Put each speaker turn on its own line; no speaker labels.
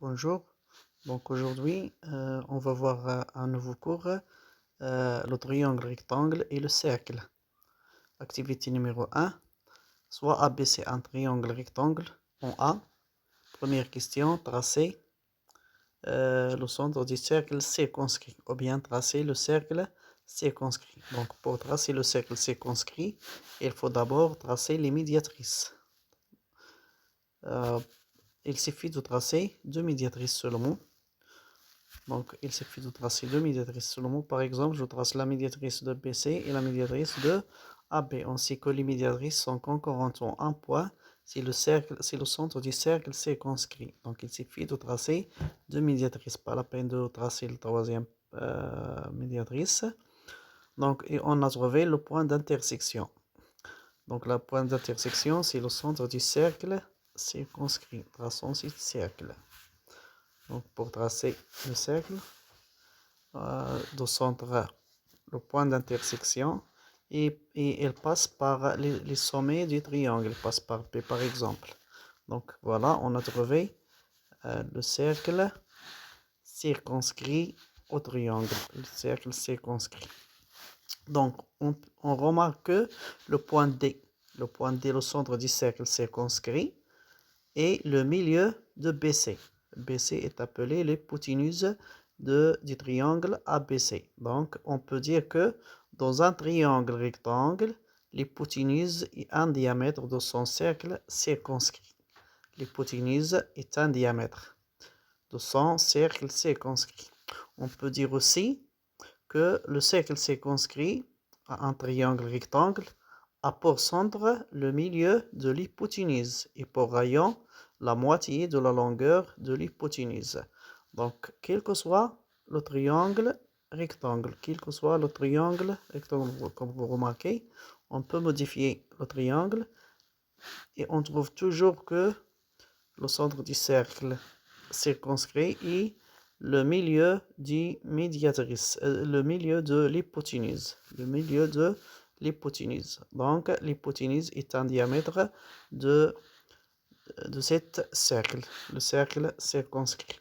Bonjour. Donc aujourd'hui, on va voir un nouveau cours, le triangle rectangle et le cercle. Activité numéro 1. Soit abaisser un triangle rectangle en A. Première question, tracer le centre du cercle circonscrit. Ou bien tracer le cercle circonscrit. Donc pour tracer le cercle circonscrit, il faut d'abord tracer les médiatrices. Il suffit de tracer deux médiatrices seulement. Donc, il suffit de tracer deux médiatrices seulement. Par exemple, je trace la médiatrice de BC et la médiatrice de AB. On sait que les médiatrices sont concurrentes en un point si le centre du cercle circonscrit. Donc, il suffit de tracer deux médiatrices. Pas la peine de tracer la troisième médiatrice. Donc, et on a trouvé le point d'intersection. Donc, le point d'intersection, c'est le centre du cercle circonscrit. Traçons ce cercle. Donc, pour tracer le cercle, de centre, le point d'intersection, et elle passe par les sommets du triangle, elle passe par P par exemple. Donc voilà, on a trouvé le cercle circonscrit au triangle, le cercle circonscrit. Donc on remarque que le point D, le centre du cercle circonscrit, et le milieu de BC. BC est appelé l'hypoténuse du triangle ABC. Donc, on peut dire que dans un triangle rectangle, l'hypoténuse est un diamètre de son cercle circonscrit. L'hypoténuse est un diamètre de son cercle circonscrit. On peut dire aussi que le cercle circonscrit à un triangle rectangle a pour centre le milieu de l'hypoténuse et pour rayon la moitié de la longueur de l'hypoténuse. Donc, quel que soit le triangle rectangle, comme vous remarquez, on peut modifier le triangle et on trouve toujours que le centre du cercle circonscrit est le milieu du médiatrice, le milieu de l'hypoténuse, Donc, l'hypoténuse est un diamètre de cet cercle, le cercle circonscrit.